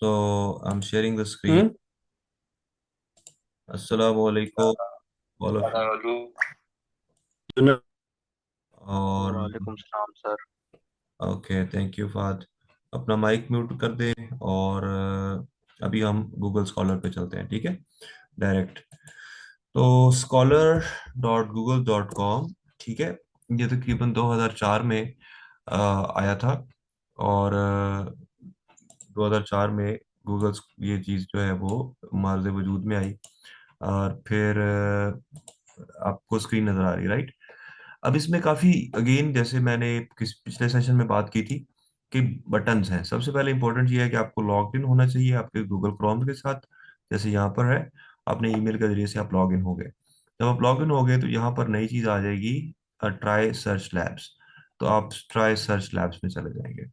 So I'm sharing the screen. Hmm. Assalamu alaikum, all of you. Hello. और वालेकुम सलाम sir. Okay, thank you Fahd. अपना mic mute कर दें और अभी हम गूगल स्कॉलर पे चलते हैं, ठीक है, डायरेक्ट। तो scholar.google.com, ठीक है। ये तकरीबन 2004 में आया था। और 2004 में गूगल ये चीज़ जो है वो मार्ज वजूद में आई। और फिर आपको स्क्रीन नज़र आ रही, राइट। अब इसमें काफ़ी, अगेन जैसे मैंने पिछले सेशन में बात की थी कि बटन्स हैं। सबसे पहले इंपॉर्टेंट ये है कि आपको लॉग इन होना चाहिए आपके गूगल क्रोम के साथ। जैसे यहाँ पर है, अपने ईमेल के जरिए से आप लॉग इन हो गए। जब आप लॉग इन हो गए तो यहाँ पर नई चीज़ आ जाएगी, ट्राई सर्च लैब्स। तो आप ट्राई सर्च लैब्स में चले जाएंगे।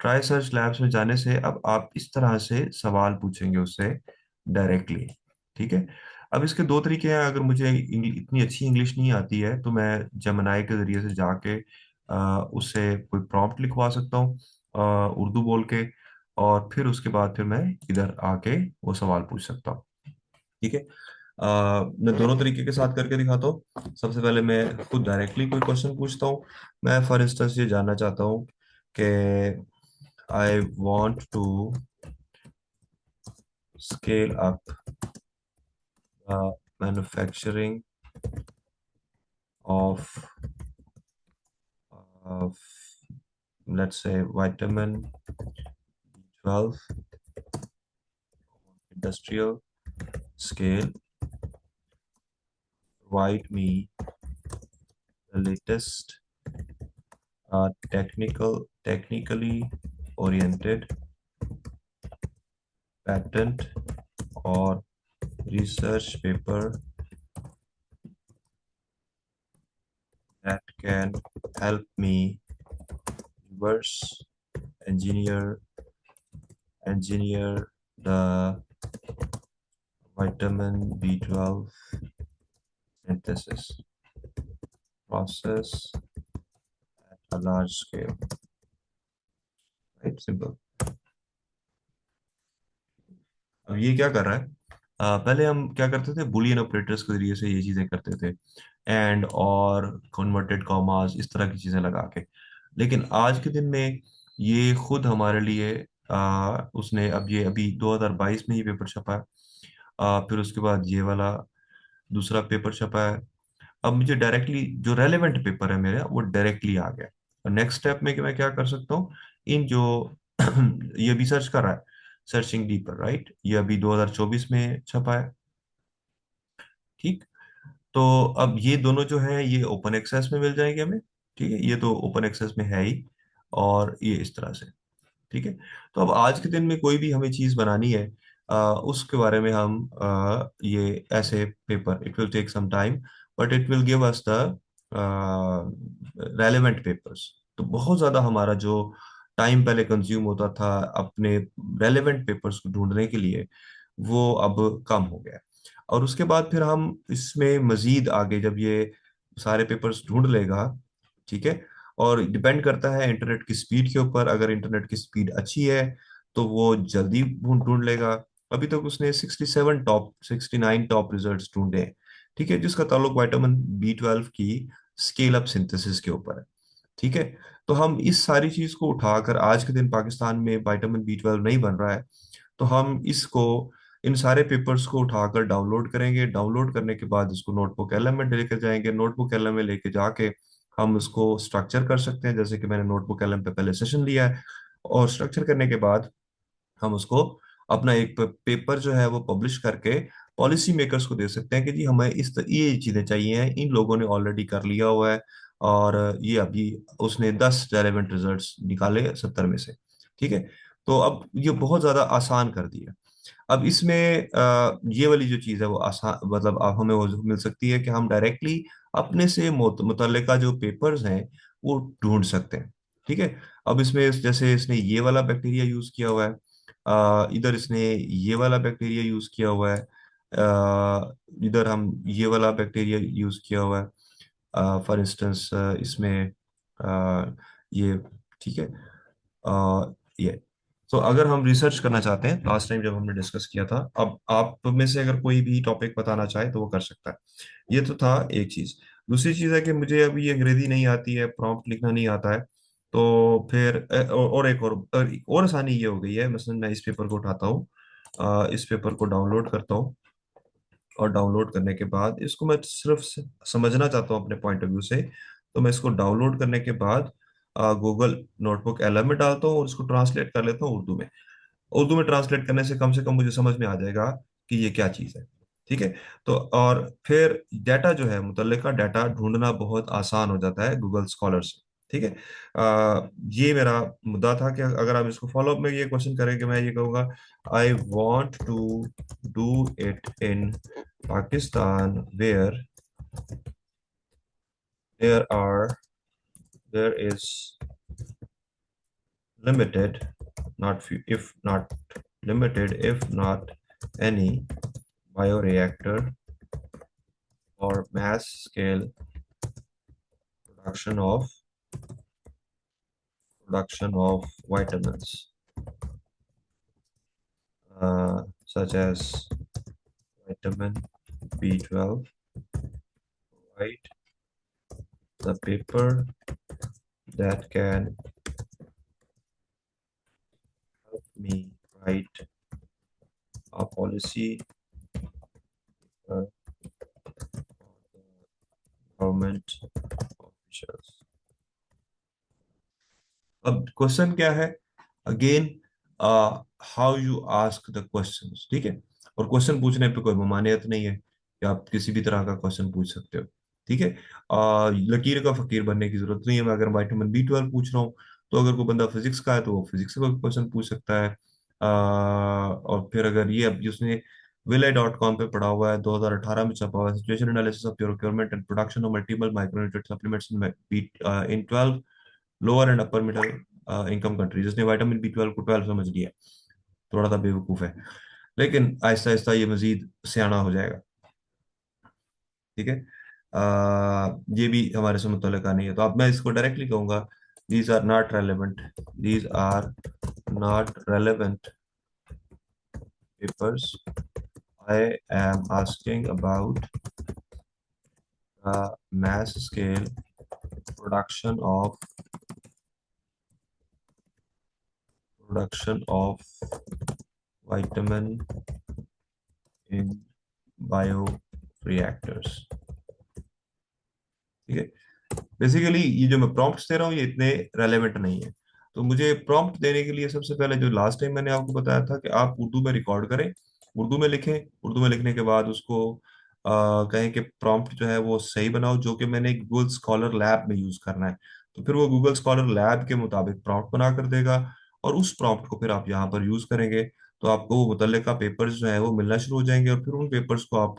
ट्राई सर्च लैब्स में जाने से अब आप इस तरह से सवाल पूछेंगे उससे डायरेक्टली, ठीक है। अब इसके दो तरीके हैं। अगर मुझे इतनी अच्छी इंग्लिश नहीं आती है तो मैं जमनाई के जरिए से जाके उससे कोई प्रॉम्प्ट लिखवा सकता हूँ उर्दू बोल के। और फिर उसके बाद फिर मैं इधर आके वो सवाल पूछ सकता हूँ, ठीक है। मैं दोनों तरीके के साथ करके दिखाता हूँ। सबसे पहले मैं खुद डायरेक्टली कोई क्वेश्चन पूछता हूँ। मैं फॉर इंस्टेंस ये जानना चाहता हूँ कि I want to scale up the manufacturing of let's say vitamin B12 industrial scale. Provide me the latest technically oriented patent or research paper that can help me reverse engineer engineer the vitamin B12 synthesis process at a large scale. Right? Simple. अब ये क्या कर रहा है? पहले हम क्या करते थे, बुलियन ऑपरेटर्स के जरिए से ये चीजें करते थे, एंड और कन्वर्टेड कॉमास इस तरह की चीजें लगा के। लेकिन आज के दिन में ये खुद हमारे लिए उसने, अब ये अभी 2022 में ही पेपर छपा है। फिर उसके बाद ये वाला दूसरा पेपर छपा है। अब मुझे डायरेक्टली जो रेलेवेंट पेपर है मेरा वो डायरेक्टली आ गया। और नेक्स्ट स्टेप में कि मैं क्या कर सकता हूँ, इन जो ये भी सर्च कर रहा है, सर्चिंग डीपर, राइट, ये अभी 2024 में छपा है, ठीक। तो अब ये दोनों जो है ये ओपन एक्सेस में मिल जाएंगे हमें, ठीक है। ये तो ओपन एक्सेस में है ही। और ये इस तरह से, ठीक है। तो अब आज के दिन में कोई भी हमें चीज बनानी है, उसके बारे में हम ये ऐसे paper, it will take some time but it will give us the relevant papers. तो बहुत ज्यादा हमारा जो टाइम पहले कंज्यूम होता था अपने रेलेवेंट पेपर्स को ढूंढने के लिए, वो अब कम हो गया है। और उसके बाद फिर हम इसमें मजीद आगे जब ये सारे पेपर्स ढूंढ लेगा, ठीक है। और डिपेंड करता है इंटरनेट की स्पीड के ऊपर। अगर इंटरनेट की स्पीड अच्छी है तो वो जल्दी ढूंढ ढूंढ लेगा। अभी तक उसने 69 टॉप रिजल्ट्स ढूंढे हैं, ठीक है, जिसका ताल्लुक विटामिन B12 की स्केल अप सिंथेसिस के ऊपर है, ठीक है। तो हम इस सारी चीज को उठाकर, आज के दिन पाकिस्तान में विटामिन B12 नहीं बन रहा है, तो हम इसको, इन सारे पेपर्स को उठाकर डाउनलोड करेंगे। डाउनलोड करने के बाद इसको नोटबुक एलएम में लेकर जाएंगे। नोटबुक एलएम में लेके जाके हम उसको स्ट्रक्चर कर सकते हैं, जैसे कि मैंने नोटबुक एलएम पे पहले सेशन लिया है। और स्ट्रक्चर करने के बाद हम उसको अपना एक पेपर जो है वो पब्लिश करके पॉलिसी मेकर्स को दे सकते हैं कि जी हमें ये चीजें चाहिए हैं, इन लोगों ने ऑलरेडी कर लिया हुआ है। और ये अभी उसने 10 रेलेवेंट रिजल्ट्स निकाले 70 में से, ठीक है। तो अब ये बहुत ज्यादा आसान कर दिया। अब इसमें ये वाली जो चीज़ है वो आसान, मतलब अब हमें वो मिल सकती है कि हम डायरेक्टली अपने से मुतल्लिका जो पेपर्स हैं वो ढूंढ सकते हैं, ठीक है। अब इसमें जैसे इसने ये वाला बैक्टीरिया यूज किया हुआ है, इधर इसने ये वाला बैक्टीरिया यूज किया हुआ है, इधर हम ये वाला बैक्टीरिया यूज किया हुआ है फॉर इंस्टेंस इसमें ये, ठीक है। ये तो अगर हम रिसर्च करना चाहते हैं, लास्ट टाइम जब हमने डिस्कस किया था, अब आप में से अगर कोई भी टॉपिक बताना चाहे तो वो कर सकता है। ये तो था एक चीज। दूसरी चीज है कि मुझे अभी अंग्रेजी नहीं आती है, प्रॉम्प्ट लिखना नहीं आता है। तो फिर और एक और आसानी ये हो गई है, मसलन मैं इस पेपर को उठाता हूँ, इस पेपर को डाउनलोड करता हूँ, और डाउनलोड करने के बाद इसको मैं सिर्फ समझना चाहता हूँ अपने पॉइंट ऑफ व्यू से, तो मैं इसको डाउनलोड करने के बाद गूगल नोटबुक एलएम में डालता हूँ और इसको ट्रांसलेट कर लेता हूँ उर्दू में। उर्दू में ट्रांसलेट करने से कम मुझे समझ में आ जाएगा कि ये क्या चीज़ है। ठीक है। तो और फिर डाटा जो है, मुतल्लिका डाटा ढूंढना बहुत आसान हो जाता है गूगल स्कॉलर से। ठीक है। ये मेरा मुद्दा था कि अगर आप इसको फॉलो अप में ये क्वेश्चन करें कि मैं ये कहूँगा, I want to do it in Pakistan where there are there is limited, not few, if not limited, if not any bioreactor or mass scale production of vitamins, such as vitamin B12. Write the paper that can help me write a policy for the government officials. अब question क्या है? Again, how you ask the questions. ठीक है। और question पूछने पे कोई ममानियत नहीं है कि आप किसी भी तरह का क्वेश्चन पूछ सकते हो। ठीक है। लकीर का फकीर बनने की जरूरत नहीं है। मैं अगर विटामिन B12 पूछ रहा हूँ, तो अगर कोई बंदा फिजिक्स का है तो वो फिजिक्स का क्वेश्चन पूछ सकता है। और फिर अगर ये अब उसने विले.com पे पढ़ा हुआ है, 2018 में छपा हुआ है, situation analysis of procurement and production of multiple micronutrient supplements in 12 lower and upper middle income countries. इसने विटामिन B12 को 12 समझ लिया। थोड़ा सा बेवकूफ है, लेकिन आहिस्ता आहिस्ता ये मजीद सियाना हो जाएगा। ठीक है। ये भी हमारे से मुतल्लिका नहीं है, तो अब मैं इसको डायरेक्टली कहूंगा, these are not relevant, these are not relevant papers. I am asking about mass scale production of vitamin in bioreactors। ठीक है। बेसिकली ये जो मैं प्रॉम्प्ट्स दे रहा हूँ ये इतने रेलेवेंट नहीं है। तो मुझे प्रॉम्प्ट देने के लिए सबसे पहले, जो लास्ट टाइम मैंने आपको बताया था कि आप उर्दू में रिकॉर्ड करें, उर्दू में लिखें, उर्दू में लिखने के बाद उसको कहें कि प्रॉम्प्ट जो है वो सही बनाओ, जो कि मैंने गूगल स्कॉलर लैब में यूज करना है। तो फिर वो गूगल स्कॉलर लैब के मुताबिक प्रॉम्प्ट बना कर देगा, और उस प्रॉम्प्ट को फिर आप यहाँ पर यूज करेंगे, तो आपको वो मुतल्लिका पेपर्स जो है वो मिलना शुरू हो जाएंगे, और फिर उन पेपर्स को आप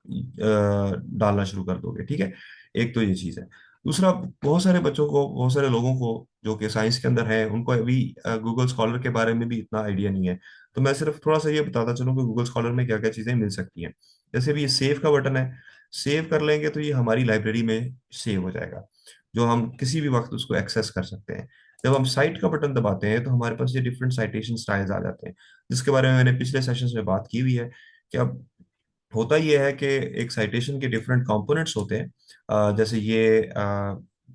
डालना शुरू कर दोगे। ठीक है। एक तो ये चीज़ है। दूसरा, बहुत सारे बच्चों को, बहुत सारे लोगों को जो कि साइंस के अंदर है, उनको अभी गूगल स्कॉलर के बारे में भी इतना आइडिया नहीं है। तो मैं सिर्फ थोड़ा सा ये बताता चलूँ कि गूगल स्कॉलर में क्या क्या चीज़ें मिल सकती हैं। जैसे भी ये सेव का बटन है, सेव कर लेंगे तो ये हमारी लाइब्रेरी में सेव हो जाएगा, जो हम किसी भी वक्त उसको एक्सेस कर सकते हैं। जब हम साइट का बटन दबाते हैं तो हमारे पास ये डिफरेंट साइटेशन स्टाइल्स आ जाते हैं, जिसके बारे में मैंने पिछले सेशंस में बात की हुई है कि अब होता यह है कि एक साइटेशन के डिफरेंट कंपोनेंट्स होते हैं। जैसे ये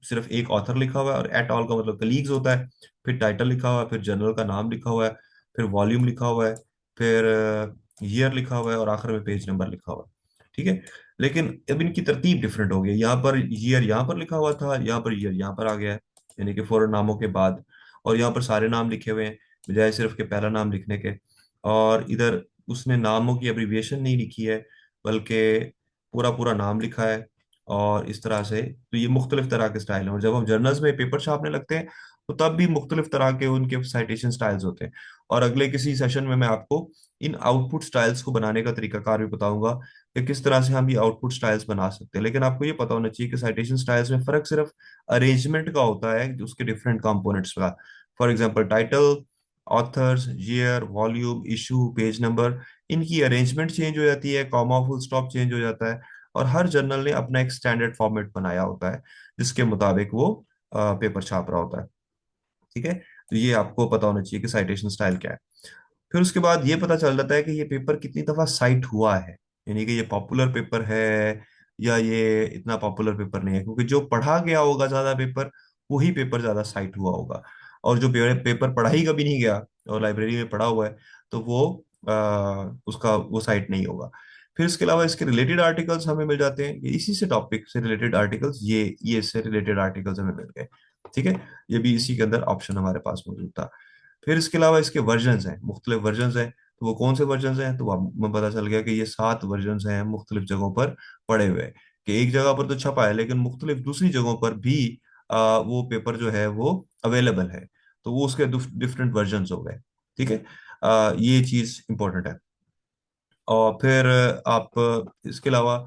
सिर्फ एक ऑथर लिखा हुआ है, और एट ऑल का मतलब कलीग्स होता है, फिर टाइटल लिखा हुआ है, फिर जर्नल का नाम लिखा हुआ है, फिर वॉल्यूम लिखा हुआ है, फिर ईयर लिखा हुआ है, और आखिर में पेज नंबर लिखा हुआ है। ठीक है। लेकिन अब इनकी तरतीब डिफरेंट हो गई है। यहाँ पर ईयर यहाँ पर लिखा हुआ था, यहाँ पर ईयर यहाँ पर आ गया है, यानी कि फौरन नामों के बाद। और यहाँ पर सारे नाम लिखे हुए हैं, बजाय सिर्फ के पहला नाम लिखने के। और इधर उसने नामों की एब्रीविएशन नहीं लिखी है, बल्कि पूरा पूरा नाम लिखा है। और इस तरह से तो ये मुख्तलिफ तरह के स्टाइल हैं, और जब हम जर्नल्स में पेपर छापने लगते हैं तो तब भी मुख्तलिफ तरह के उनके साइटेशन स्टाइल्स होते हैं। और अगले किसी सेशन में मैं आपको इन आउटपुट स्टाइल्स को बनाने का तरीकाकार भी बताऊंगा कि किस तरह से हम ये आउटपुट स्टाइल्स बना सकते हैं। लेकिन आपको ये पता होना चाहिए कि साइटेशन स्टाइल्स में फर्क सिर्फ अरेंजमेंट का होता है, उसके डिफरेंट कंपोनेंट्स का। For example, title, authors, year, volume, issue, page number, इनकी अरेंजमेंट चेंज हो जाती है, कॉमा फुल स्टॉप चेंज हो जाता है। और हर जर्नल ने अपना एक स्टैंडर्ड फॉर्मेट बनाया होता है, जिसके मुताबिक वो पेपर छाप रहा होता है। ठीक है। तो ये आपको पता होना चाहिए कि साइटेशन स्टाइल क्या है। फिर उसके बाद ये पता चल जाता है कि ये पेपर कितनी दफा साइट हुआ है, यानी कि ये पॉपुलर पेपर है या ये इतना पॉपुलर पेपर नहीं है, क्योंकि जो पढ़ा गया होगा ज्यादा पेपर, वही पेपर ज्यादा साइट हुआ होगा। और जो पेपर पढ़ा ही कभी नहीं गया और लाइब्रेरी में पढ़ा हुआ है, तो वो उसका वो साइट नहीं होगा। फिर इसके अलावा इसके रिलेटेड आर्टिकल्स हमें मिल जाते हैं, ये इसी से टॉपिक से रिलेटेड आर्टिकल्स, ये इससे रिलेटेड आर्टिकल्स हमें मिल गए। ठीक है, ये भी इसी के अंदर ऑप्शन हमारे पास मौजूद था। फिर इसके अलावा इसके वर्जन्स हैं, मुख्तलिफ वर्जन्स हैं। तो वो कौन से वर्जन्स हैं, तो वो हमें पता चल गया कि ये 7 वर्जन्स हैं मुख्तलिफ जगहों पर पड़े हुए, कि एक जगह पर तो छपा है लेकिन मुख्तलिफ दूसरी जगहों पर भी वो पेपर जो है वो अवेलेबल है। तो वो उसके डिफरेंट वर्जन्स हो गए। ठीक है, ये चीज इंपॉर्टेंट है। और फिर आप इसके अलावा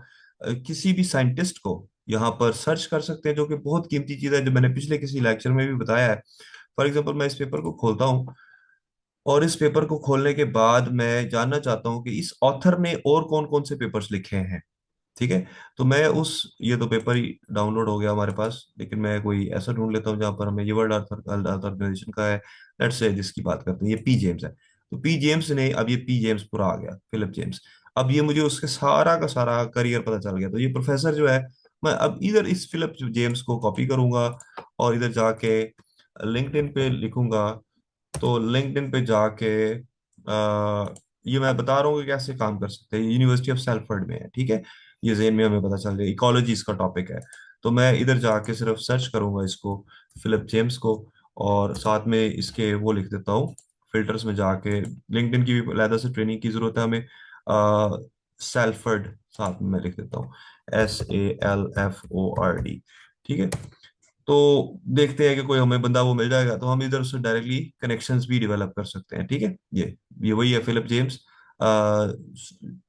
किसी भी साइंटिस्ट को यहाँ पर सर्च कर सकते हैं, जो कि बहुत कीमती चीज़ है, जो मैंने पिछले किसी लेक्चर में भी बताया है। फॉर एग्जाम्पल, मैं इस पेपर को खोलता हूँ और इस पेपर को खोलने के बाद मैं जानना चाहता हूँ कि इस ऑथर ने और कौन कौन से पेपर्स लिखे हैं। ठीक है, तो मैं उस ये तो पेपर ही डाउनलोड हो गया हमारे पास, लेकिन मैं कोई ऐसा ढूंढ लेता हूँ जहाँ पर हमें ये वर्ल्ड अर्थ ऑर्गेनाइजेशन का है, लेट्स से जिसकी बात करते हैं, ये पी जेम्स है। तो पी जेम्स ने, अब ये पी जेम्स पूरा आ गया, फिलिप जेम्स। अब ये मुझे उसके सारा का सारा करियर पता चल गया। तो ये प्रोफेसर जो है, मैं अब इधर इस फिलिप जेम्स को कॉपी करूंगा और इधर जाके लिंक्डइन पे लिखूंगा। तो लिंक्डइन पे जाके ये मैं बता रहा हूँ कि कैसे काम कर सकते हैं, यूनिवर्सिटी ऑफ सैलफोर्ड में है। ठीक है, ये जेन में हमें पता चल जाए, इकोलॉजी इसका टॉपिक है। तो मैं इधर जाके सिर्फ सर्च करूंगा इसको, फिलिप जेम्स को, और साथ में इसके वो लिख देता हूँ फिल्टर्स में जाके। लिंक्डइन की भी अलहदा से ट्रेनिंग की जरूरत है हमें। सैलफर्ड साथ में मैं लिख देता हूँ, SALFORD। ठीक है, तो देखते हैं कि कोई हमें बंदा वो मिल जाएगा, तो हम इधर से डायरेक्टली कनेक्शंस भी डेवलप कर सकते हैं। ठीक है, ये वही है फिलिप जेम्स।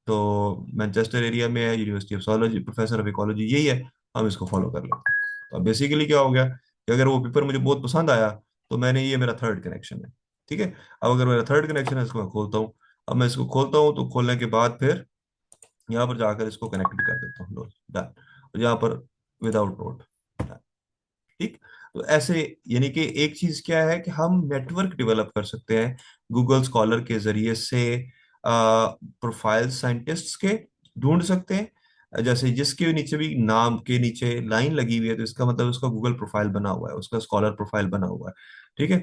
तो मैनचेस्टर एरिया में है, university of sociology, professor of ecology, यही है। हम इसको फॉलो कर लेते हैं। तो बेसिकली क्या हो गया कि अगर वो पेपर मुझे बहुत पसंद आया, तो मैंने, ये मेरा थर्ड कनेक्शन है। ठीक है, अब अगर मेरा थर्ड कनेक्शन है, इसको मैं खोलता हूँ। अब मैं इसको खोलता हूँ, तो खोलने के बाद फिर यहाँ पर जाकर इसको कनेक्ट भी कर देता हूँ, डन। यहाँ पर विदाउट नोट, ठीक। तो ऐसे, यानी कि एक चीज क्या है कि हम नेटवर्क डेवलप कर सकते हैं गूगल स्कॉलर के जरिए से। प्रोफाइल साइंटिस्ट्स के ढूंढ सकते हैं, जैसे जिसके नीचे भी नाम के नीचे लाइन लगी हुई है, तो इसका मतलब उसका गूगल प्रोफाइल बना हुआ है, उसका स्कॉलर प्रोफाइल बना हुआ है। ठीक है,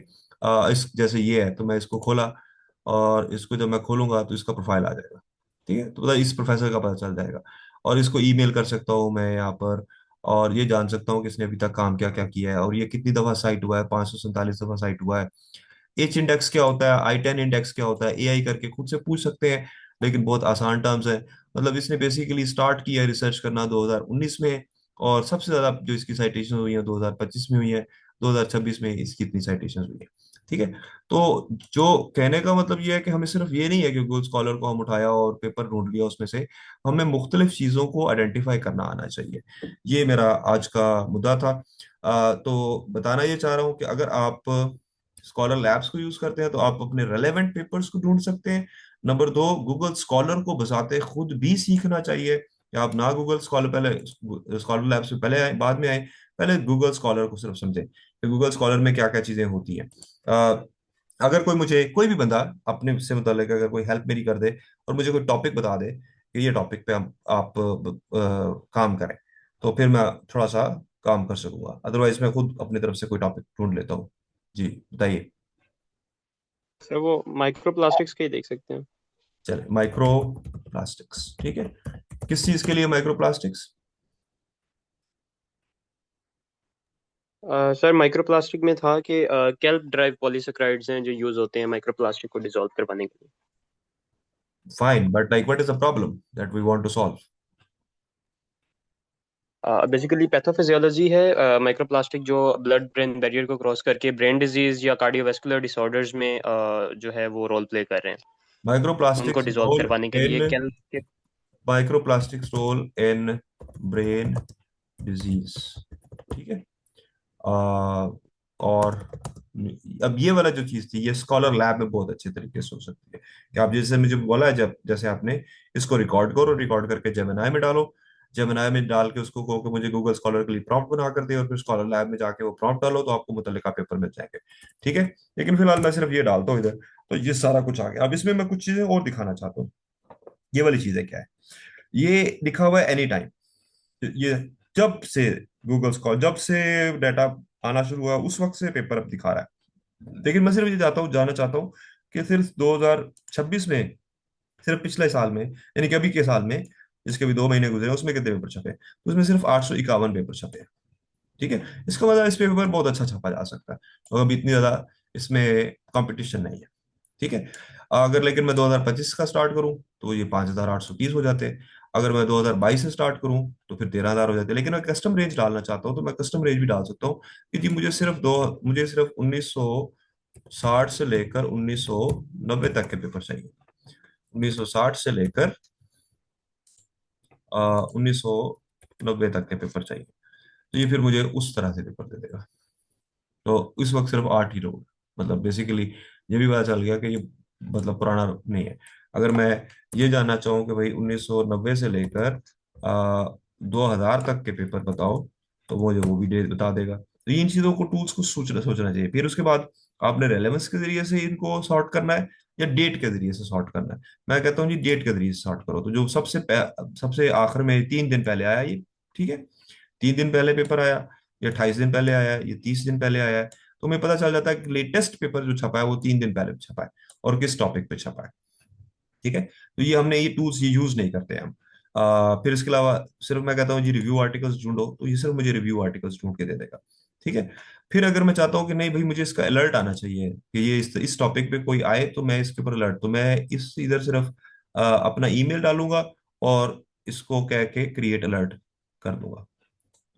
इस जैसे ये है, तो मैं इसको खोला और इसको जब मैं खोलूंगा तो इसका प्रोफाइल आ जाएगा। ठीक है, तो पता इस प्रोफेसर का पता चल जाएगा। और इसको ईमेल कर सकता हूँ मैं यहाँ पर, और ये जान सकता हूँ कि इसने अभी तक काम क्या क्या किया है और ये कितनी दफा साइट हुआ है, 547 दफा साइट हुआ है। एच इंडेक्स क्या होता है, I10 इंडेक्स क्या होता है, एआई करके खुद से पूछ सकते हैं, लेकिन बहुत आसान टर्म्स है। मतलब इसने बेसिकली स्टार्ट किया है रिसर्च करना 2019 में, और सबसे ज्यादा जो इसकी साइटेशन हुई है 2025 में हुई है, 2026 में इसकी इतनी साइटेशन हुई है। ठीक है, तो जो कहने का मतलब ये है कि हमें सिर्फ ये नहीं है कि गूगल स्कॉलर को हम उठाया और पेपर ढूंढ लिया उसमें से, हमें मुख्तलिफ चीजों को आइडेंटिफाई करना आना चाहिए। ये मेरा आज का मुद्दा था। तो बताना ये चाह रहा हूँ कि अगर आप स्कॉलर लैब्स को यूज करते हैं, तो आप अपने रेलेवेंट पेपर्स को ढूंढ सकते हैं। नंबर दो, गूगल स्कॉलर को बजाते खुद भी सीखना चाहिए, कि आप ना गूगल स्कॉलर, पहले स्कॉलर लैब्स में पहले आए बाद में आए, पहले गूगल स्कॉलर को सिर्फ समझें कि गूगल स्कॉलर में क्या क्या चीजें होती हैं। अगर कोई मुझे, कोई भी बंदा अपने से मुतालिक अगर कोई हेल्प मेरी कर दे और मुझे कोई टॉपिक बता दे कि ये टॉपिक पे आप काम करें, तो फिर मैं थोड़ा सा काम कर सकूंगा, अदरवाइज मैं खुद अपनी तरफ से कोई टॉपिक ढूंढ लेता हूँ। जी बताइए। सर वो माइक्रो प्लास्टिक्स के ही देख सकते हैं। चले, माइक्रो प्लास्टिक्स, ठीक है। किस चीज के लिए micro plastics? Sir micro plastic में था कि केल्प ड्राइव पॉलीसेकेराइड्स हैं जो यूज होते हैं माइक्रो प्लास्टिक को डिसॉल्व करवाने के लिए। Fine, but like what is the problem that we want to solve? Basically pathophysiology है माइक्रो प्लास्टिक जो ब्लड ब्रेन बैरियर को क्रॉस करके ब्रेन डिजीज या कार्डियोवास्कुलर डिसऑर्डर्स में जो है वो रोल प्ले कर रहे हैं। माइक्रो उनको प्लास्टिक्स डिसॉल्व रोल करवाने के लिए इन केल्प के। Micro plastics role in brain disease, ठीक है। आ, और अब ये वाला जो चीज थी, ये स्कॉलर लैब में बहुत अच्छे तरीके से हो सकती है, कि आप जैसे मुझे बोला है, जब जैसे आपने इसको रिकॉर्ड करो, रिकॉर्ड करके जेमिनाई में डालो, जेमिनाई में डाल के उसको कहो कि मुझे गूगल स्कॉलर के लिए प्रॉम्प्ट बना कर दे, और फिर स्कॉलर लैब में जाके वो प्रॉम्प्ट डालो तो आपको मुतल्लिका पेपर मिल जाएंगे। ठीक है, लेकिन फिलहाल मैं सिर्फ ये डालता हूँ इधर। तो ये सारा कुछ आ गया। अब इसमें मैं कुछ चीजें और दिखाना चाहता हूँ। ये वाली चीजें क्या है? ये लिखा हुआ है एनी टाइम। ये जब से गूगल स्कॉलर, जब से डाटा आना शुरू हुआ उस वक्त से पेपर अब दिखा रहा है। लेकिन मैं सिर्फ ये जानना चाहता हूँ कि सिर्फ 2026 में, सिर्फ पिछले साल में, यानी कि अभी के साल में, जिसके भी 2 महीने गुजरे, उसमें कितने पेपर छपे? तो उसमें सिर्फ 851 पेपर छपे हैं। ठीक है, इसका मतलब इस पेपर बहुत अच्छा छपा जा सकता है, और अभी इतनी ज्यादा इसमें कंपटीशन नहीं है। ठीक है, अगर लेकिन मैं 2025 का स्टार्ट करूं तो ये 5830 हो जाते हैं। अगर मैं 2022 से स्टार्ट करूं तो फिर 13,000 हो जाते हैं। लेकिन मैं कस्टम रेंज डालना चाहता हूं तो मैं कस्टम रेंज भी डाल सकता हूँ कि जी मुझे सिर्फ 1960 से लेकर 1990 तक के पेपर चाहिए। 1960 से लेकर 1990 तक के पेपर चाहिए। तो ये फिर मुझे उस तरह से पेपर दे देगा। तो इस वक्त सिर्फ 8 ही लोग, मतलब बेसिकली ये भी पता चल गया कि ये मतलब पुराना नहीं है। अगर मैं ये जानना चाहूँ कि भाई 1990 से लेकर 2000 तक के पेपर बताओ, तो मुझे वो भी बता देगा। तो इन चीजों को, टूल्स को सोचना सोचना चाहिए। फिर उसके बाद आपने रेलेवेंस के जरिए से इनको सॉर्ट करना है या डेट के जरिए से सॉर्ट करना है। मैं कहता हूँ जी डेट के जरिए से सॉर्ट करो। तो जो सबसे आखिर में 3 दिन पहले आया ये, ठीक है, 3 दिन पहले पेपर आया, ये 28 दिन पहले आया है, ये 30 दिन पहले आया है, तो हमें पता चल जाता है कि लेटेस्ट पेपर जो छपा है वो 3 दिन पहले छपा है और किस टॉपिक पे छपा है। ठीक है, तो ये हमने ये टूल्स ये यूज नहीं करते हैं हम। फिर इसके अलावा सिर्फ मैं कहता हूँ जी रिव्यू आर्टिकल्स ढूंढो, तो ये सिर्फ मुझे रिव्यू आर्टिकल्स ढूंढ के दे देगा। ठीक है, फिर अगर मैं चाहता हूँ कि नहीं भाई मुझे इसका अलर्ट आना चाहिए कि ये इस टॉपिक पे कोई आए तो मैं इसके ऊपर अलर्ट, तो मैं इस इधर सिर्फ अपना ईमेल डालूंगा और इसको कह के क्रिएट अलर्ट कर दूंगा।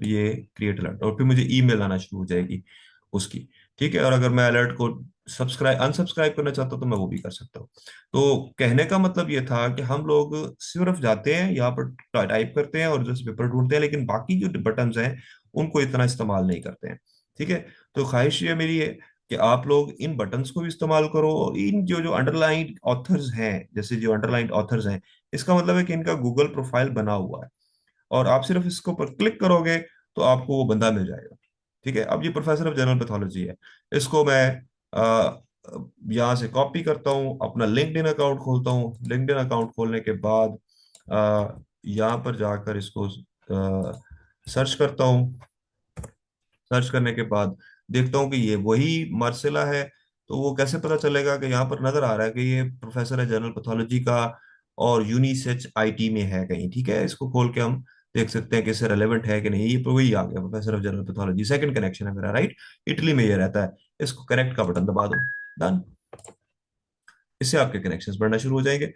तो ये क्रिएट अलर्ट, और फिर मुझे ईमेल आना शुरू हो जाएगी उसकी। ठीक है, और अगर मैं अलर्ट को सब्सक्राइब अनसब्सक्राइब करना चाहता हूँ तो मैं वो भी कर सकता हूँ। तो कहने का मतलब ये था कि हम लोग सिर्फ जाते हैं यहाँ पर, टाइप करते हैं और जैसे पेपर ढूंढते हैं, लेकिन बाकी जो बटन्स हैं उनको इतना इस्तेमाल नहीं करते हैं। ठीक है, तो ख्वाहिश ये मेरी है कि आप लोग इन बटन्स को भी इस्तेमाल करो, और इन जो जो अंडरलाइंड ऑथर्स हैं, जैसे जो अंडरलाइंड ऑथर्स हैं, इसका मतलब है कि इनका गूगल प्रोफाइल बना हुआ है, और आप सिर्फ इसको पर क्लिक करोगे तो आपको वो बंदा मिल जाएगा। ठीक है, अब ये प्रोफेसर ऑफ जनरल पैथोलॉजी है। इसको मैं आ, यहाँ से कॉपी करता हूँ, अपना लिंक्डइन अकाउंट खोलता हूँ। लिंक्डइन अकाउंट खोलने के बाद यहाँ पर जाकर इसको सर्च करता हूँ। सर्च करने के बाद देखता हूँ कि ये वही मार्सेला है। तो वो कैसे पता चलेगा कि यहाँ पर नजर आ रहा है कि ये प्रोफेसर है जनरल पैथोलॉजी का, और यूनिसेच आईटी में है कहीं। ठीक है, इसको खोल के हम देख सकते हैं कि इससे रेलेवेंट है कि नहीं। ये तो वही आ गया, professor of general pathology, second connection है मेरा, राइट। इटली में ये रहता है। इसको कनेक्ट का बटन दबा दो, डन। इससे आपके कनेक्शंस बनना शुरू हो जाएंगे।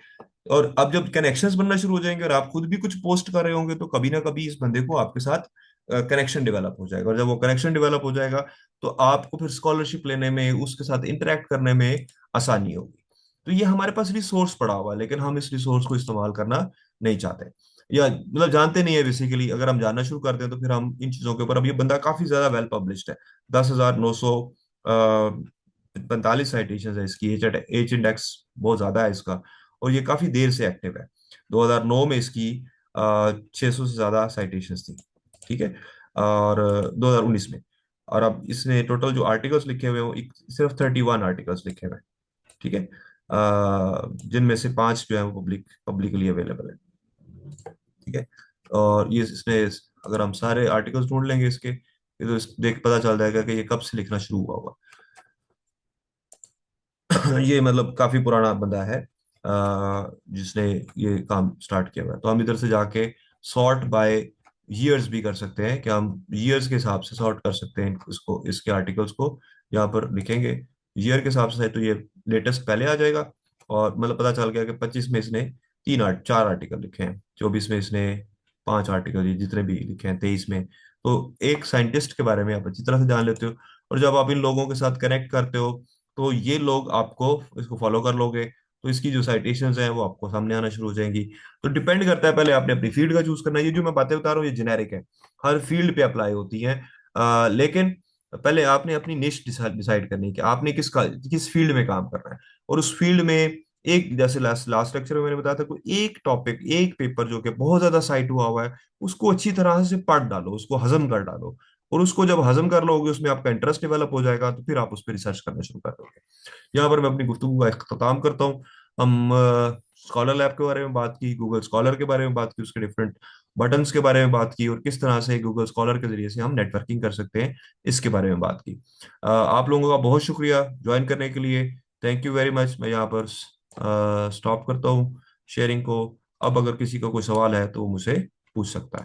और अब जब कनेक्शंस बनना शुरू हो जाएंगे और आप खुद भी कुछ पोस्ट कर रहे होंगे, तो कभी ना कभी इस बंदे को आपके साथ कनेक्शन डेवलप हो जाएगा। और जब वो कनेक्शन डेवलप हो जाएगा तो आपको फिर स्कॉलरशिप लेने में, उसके साथ इंटरेक्ट करने में आसानी होगी। तो ये हमारे पास रिसोर्स पड़ा हुआ है, लेकिन हम इस रिसोर्स को इस्तेमाल करना नहीं चाहते, या मतलब जानते नहीं है बेसिकली। अगर हम जानना शुरू करते हैं तो फिर हम इन चीजों के ऊपर, अब ये बंदा काफी ज्यादा वेल पब्लिश्ड है, 10,945 साइटेशन है इसकी। एच इंडेक्स बहुत ज्यादा है इसका, और ये काफी देर से एक्टिव है। 2009 में इसकी 600 से ज्यादा साइटेशंस थी। ठीक है, और 2019 में। और अब इसने टोटल जो आर्टिकल्स लिखे हुए हैं सिर्फ 31 आर्टिकल्स लिखे हुए हैं। ठीक है, जिनमें से 5 जो है वो पब्लिकली अवेलेबल है। ठीक है, और ये इसने, अगर हम सारे आर्टिकल्स ढूंढ लेंगे इसके, ये तो देख पता चल जाएगा कि ये कब से लिखना शुरू हुआ होगा। ये मतलब काफी पुराना बंदा है जिसने ये काम स्टार्ट किया हुआ है। तो हम इधर से जाके सॉर्ट बाय ईयर्स भी कर सकते हैं, कि हम ईयर्स के हिसाब से सॉर्ट कर सकते हैं इसको, इसके आर्टिकल्स को यहाँ पर लिखेंगे ईयर के हिसाब से, तो ये लेटेस्ट पहले आ जाएगा। और मतलब पता चल गया कि 25 में इसने 4 आर्टिकल लिखे हैं, 24 में इसने 5 आर्टिकल, ये जितने भी लिखे हैं 23 में। तो एक साइंटिस्ट के बारे में आप अच्छी तरह से जान लेते हो। और जब आप इन लोगों के साथ कनेक्ट करते हो तो ये लोग आपको, इसको फॉलो कर लोगे तो इसकी जो साइटेशंस हैं वो आपको सामने आना शुरू हो जाएंगी। तो डिपेंड करता है, पहले आपने अपनी फील्ड का चूज करना है। ये जो मैं बातें बता रहा हूँ ये जेनेरिक है, हर फील्ड पे अप्लाई होती हैं। लेकिन पहले आपने अपनी निश डिसाइड करनी है कि आपने किस फील्ड में काम करना है, और उस फील्ड में एक जैसे लास्ट लास्ट लेक्चर में मैंने बताया था, कोई एक टॉपिक, एक पेपर जो कि बहुत ज्यादा साइट हुआ है, उसको अच्छी तरह से पढ़ डालो, उसको हजम कर डालो। और उसको जब हजम कर लोगे, उसमें आपका इंटरेस्ट डेवलप हो जाएगा, तो फिर आप उस पर रिसर्च करना शुरू कर दोगे। यहाँ पर मैं अपनी गुफ्तगू का अख्ताम करता हूँ। हम स्कॉलर लैब के बारे में बात की, गूगल स्कॉलर के बारे में बात की, उसके डिफरेंट बटन्स के बारे में बात की, और किस तरह से गूगल स्कॉलर के जरिए से हम नेटवर्किंग कर सकते हैं, इसके बारे में बात की। आप लोगों का बहुत शुक्रिया ज्वाइन करने के लिए। Thank you very much. मैं यहाँ पर स्टॉप करता हूँ शेयरिंग को। अब अगर किसी का कोई सवाल है तो वो मुझसे पूछ सकता है।